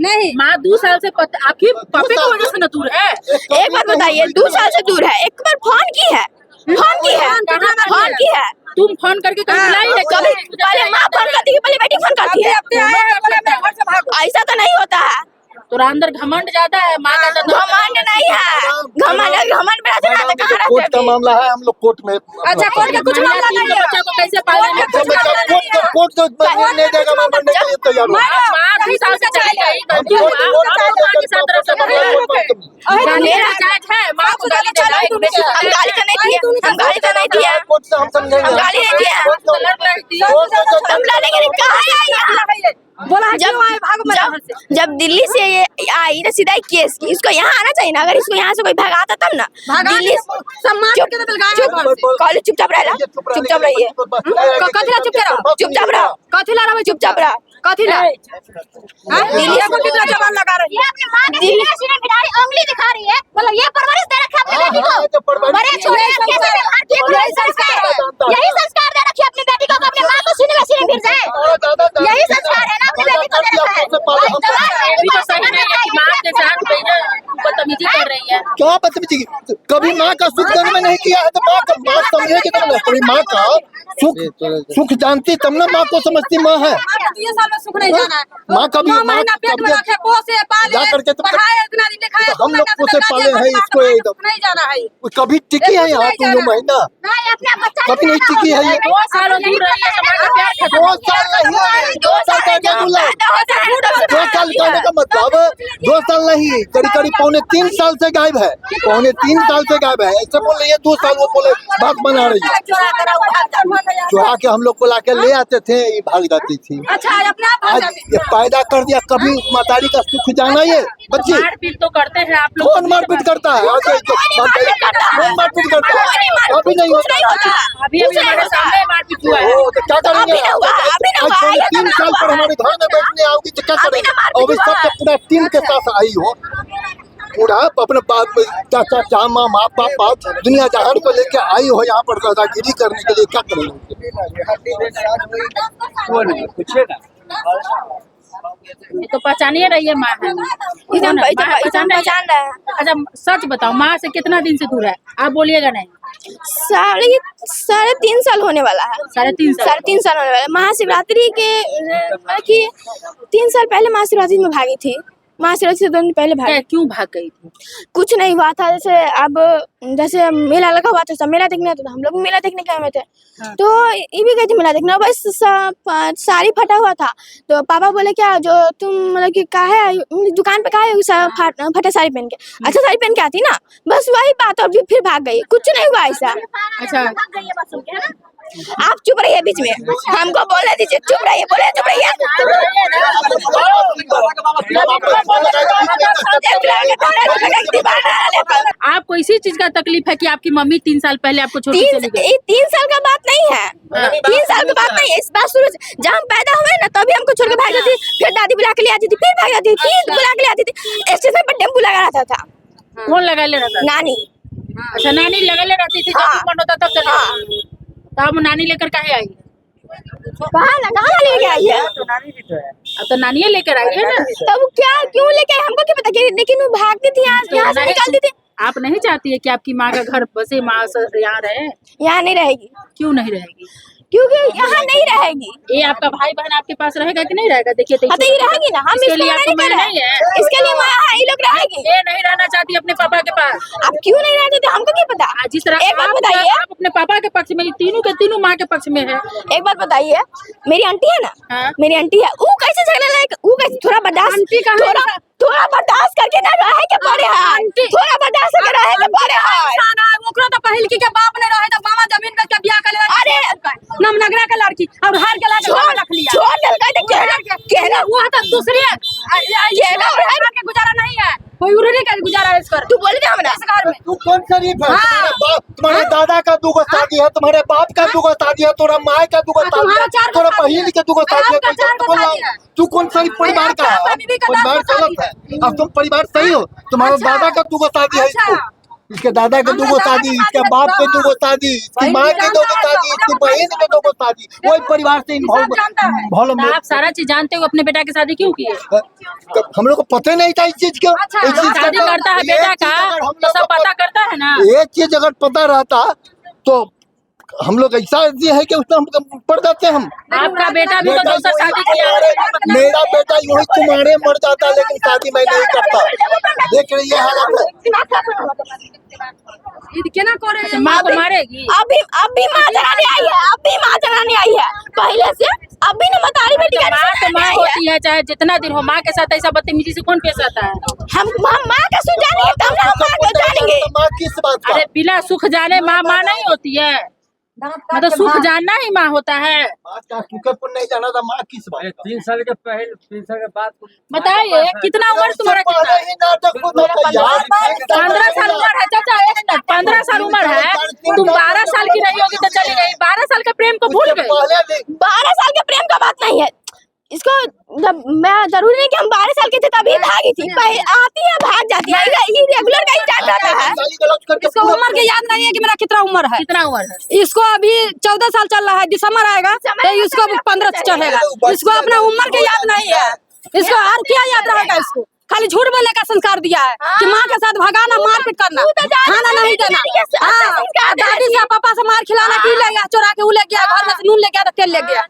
नहीं। माँ 2 साल से आपकी पापे की वजह से न दूर है। एक बार बताइए, 2 साल से दूर है। एक बार फोन की है, फोन की है। तुम फोन करके कभी बुलाई है? कभी पहले माँ फोन करती है, पहले बेटी फोन करती है। ऐसा तो नहीं होता है। तोरा अंदर घमंड ज्यादा है। माँ का घमंड नहीं है, घमंड में रहते ना तो कहाँ रहते कोर्ट का मामला है, हम लोग कोर्ट में। अच्छा, कोर्ट का कुछ मामला नहीं है। बच्चा को कैसे पालेंगे? कोर्ट तो नहीं देगा, मैं मरने के लिए तैयार हूँ। माँ 2 साल से चली गई, गलती हुआ, आप माँ के साथ रह सकते हैं। मेरा जायज है माँ को गाली देना। हम गाली तो नहीं दिए, हम गाली तो नहीं दिए, कोर्ट से हम समझेंगे। हम गाली नहीं दिए। तुम लड़ेंगे कहाँ आई? बोला जब दिल्ली से ये आई तो सीधा केस की, इसको यहाँ आना चाहिए ना। अगर इसको यहाँ से कोई भगाता तब ना। दिल्ली कॉलेज चुपचाप रह, चुपचाप रहिए, चुपचाप रहो, चुपचाप रहो। कथिला दिल्ली को कितना जवान लगा रही है? अपने माँ के सीने में बिठाई उंगली दिखा रही है। मतलब ये परवरिश दे रखी है अपनी बेटी को। बड़े छोटे कैसे व्यवहार किए, यही संस्कार दे रखी है अपनी बेटी को, अपने माँ को सीने में सीने भिड़ जाए। यही संस्कार है ना अपनी बेटी को दे रखा है। ये भी तो सही नहीं है कि माँ के साथ बदतमीजी कर रही है। क्या बदतमीजी? कभी माँ का सुख जन्म में नहीं किया है तो माँ समझेगी तब ना। कभी माँ का सुख जानती तब ना माँ को समझती माँ है। ये साल में सुख नहीं जाना है। माँ कभी माँ पेट में रखे, पोसे पाले, जा करके तो पढ़ाए, इतना दिन लिखाए, हम लोग पोसे पाले हैं इसको एकदम। नहीं जाना है। कभी टिकी है यहाँ तो ये महीना नहीं, अपने बच्चा कभी नहीं टिकी है ये। 2 साल दूर रही है, समाज का प्यार खत्म। 2 साल नहीं, 2 साल का क्या बोला? 2 साल कहने का मतलब 2 साल नहीं, करीब 3 साल से गायब है। 3 साल से गायब है। ऐसे बोल रही है 2 साल, वो बोले बात बना रही है। चुरा के हम लोग को लाके ले आते थे, ये भाग जाती थी। अच्छा, अपने आप आज ये पैदा कर दिया। कभी मातारी का सुख जाना ये बच्ची? मारपीट तो करते हैं आप लोग। कौन मारपीट करता है? कौन मारपीट करता है? अभी नहीं होता। अभी हमारे सामने मारपीट हुआ है। तो क्या करेंगे? 3 साल पर हमारे घर में बैठने आओगी तो क्या करेंगे? अभी सबके पूरा टीम के साथ आई हो, पूरा अपने बाप चाचा चामा माँ पापा दुनिया जहान को लेके आई हो यहाँ पर दादागिरी करने के लिए। क्या करेंगे? ये तो पहचानिए रही है माँ है। पहचान रहा है। अच्छा सच बताओ, माँ से कितना दिन से दूर है? आप बोलिएगा नहीं। 3.5 साल होने वाला है। 3.5 साल होने वाला है। महाशिवरात्रि के मतलब कि 3 साल पहले महाशिवरात्रि में भागी थी। महाशिवरात्रि से 2 दिन पहले भागी। क्यों भाग गई थी? कुछ नहीं हुआ था। जैसे मेला लगा हुआ था, सब मेला देखने आते थे, हम लोग मेला देखने गए हुए थे। तो ये भी गई थी मेला देखने। बस साड़ी फटा हुआ था तो पापा बोले क्या जो तुम मतलब कि काहे दुकान पे काहे फटा साड़ी पहन के, अच्छा साड़ी पहन के आती ना, बस वही बात। और फिर भाग गई, कुछ नहीं हुआ ऐसा। अच्छा आप चुप रहिए, बीच में हमको बोले दीजिए। चुप रहिए, बोले चुप रहिए। आपको इसी चीज का तकलीफ है कि आपकी मम्मी 3 साल पहले आपको छोड़ के चली गई? 3 साल का बात नहीं है। 3 साल की बात नहीं है। इस बात शुरू जब हम पैदा हुए ना तभी हमको छोड़ के भाग जाती। फिर दादी बुला के ले आती थी, फिर भाग जाती थी, फिर बुला के ले आती थी। स्टेशन पर टेम्पू लगा रहता था। कौन लगा ले रहता? नानी। अच्छा, नानी लगा ले रहती थी। जब मन होता तब चली। तब नानी लेकर काहे आई? कहाँ लेके आई है? अब तो नानी लेकर आई है ना। तब क्या क्यों लेके आई हमको क्या पता। लेकिन वो भागती थी, यहाँ से निकालती थी। आप नहीं चाहती है कि आपकी माँ का घर बसे, माँ यहाँ रहे? यहाँ नहीं रहेगी। क्यों नहीं रहेगी? क्योंकि यहाँ नहीं रहेगी। ये आपका भाई बहन आपके पास रहेगा कि नहीं रहेगा? देखिए तो ये रहेगी ना। हम इसके लिए आपको मैं नहीं है। इसके लिए ये लोग रहेगी। ये नहीं रहना चाहती अपने पापा के पास। आप क्यों नहीं रहते थे हमको क्या पता। जिस तरह एक बात बताइए, आप अपने पापा के पक्ष में, तीनों के तीनों माँ के पक्ष में है। एक बात बताइए, मेरी आंटी है ना, मेरी आंटी है, वो कैसे झगड़ा लायक, वो कैसे थोड़ा बर्दाश्त थोड़ा बर्दाश्त करके ना रहे के पड़े है। थोड़ा बर्दाश्त करके रहे के पड़े है। ओकरा तो पहिल की के बाप ने रहे तो मामा जमीन बेच के बियाह कर ले। अरे नमनगरा के लड़की और हार के लाके रख लिया। छोड़ दलका तो कहना वो तो दूसरी कहना और हार के गुजारा नहीं है। कोई उन्हें का गुजारा इस कर। तू बोल दे हमरा इस घर में तू कौन शरीफ है? तुम्हारे दादा का 2 शादी है, तुम्हारे बाप का 2 शादी है, तोरा माँ का 2 शादी है, तोरा बहन के 2 शादी है। तू कौन सा परिवार का है? परिवार गलत है। अब तुम परिवार सही हो। तुम्हारे दादा का 2 शादी है। इसके दादा के दो शादी, इसके बाप के दो शादी, इसकी माँ के दो शादी, इसकी बहन के दो शादी, वही परिवार से इन्वॉल्व। तो आप सारा चीज जानते हो, अपने बेटा की शादी क्यों किए? हम लोग को पता नहीं था इस चीज का। शादी करता है बेटा का तो सब पता करता है ना। एक चीज अगर पता रहता तो हम लोग ऐसा ये है कि उसमें हम पढ़ जाते हम। आपका बेटा भी तो दूसरा शादी किया है। मेरा बेटा यूं ही तुम्हारे मर जाता, लेकिन शादी मैं नहीं करता। देख रही है हालत है। केना करे अच्छा, माँ को मारेगी? अभी माँ जगाने आई है, अभी माँ जगाने आई है पहले से। अभी ने मतारी बेटी का माँ तो माँ होती है, चाहे जितना दिन हो। माँ के साथ ऐसा बदतमीजी से कौन पेश आता है? हम माँ का सुख जानेंगे तब ना माँ को जानेंगे। माँ किस बात का? अरे बिना सुख जाने माँ नहीं होती है। मतलब सुख जानना ही माँ होता है। बात का सुखपुर नहीं जाना था, माँ किस बात? 3 साल के पहले 3 साल के बाद बताइए कितना उम्र तुम्हारा? कितना? 15 साल उम्र है चाचा। 15 साल उम्र है, तुम 12 साल की नहीं होगी तो चली गई। 12 साल के प्रेम को भूल गए। 12 साल के प्रेम का बात नहीं है इसको। जब मैं जरूरी नहीं कि हम 12 साल के थे तभी भागी थी, आती है भाग जाती है, ये रेगुलर का ही स्टार्ट रहता है। इसको उम्र की याद नहीं है कि मेरा कितना उम्र है। कितना उम्र है? इसको अभी 14 साल चल रहा है, दिसंबर आएगा तो इसको 15 चढ़ेगा। इसको अपना उम्र की याद नहीं है। इसको और क्या याद रहेगा? इसको खाली झूठ बोलने का संस्कार दिया है कि माँ के साथ भगाना, मारपीट करना, खाना नहीं देना। दादी से पापा से मार खिलाना, की ले गया चोरा के, वो ले गया घर में से नून ले गया तो तेल ले गया,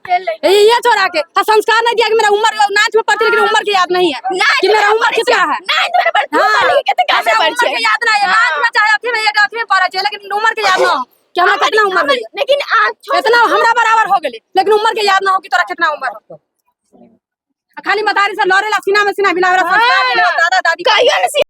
ये चोरा के। संस्कार नहीं दिया कि मेरा उम्र नाच में पढ़ती, लेकिन उम्र की याद नहीं है कि मेरा उम्र कितना है। उम्र की याद नहीं है। नाच में चाहे अथी में पढ़े चाहिए, लेकिन उम्र की याद ना हो कि हमारा कितना उम्र है। लेकिन इतना हमरा बराबर हो गए, लेकिन उम्र की याद ना हो कि तोरा कितना उम्र हो। खाली मतारी से लौरेला, सीना में सीना मिला, दादा दादी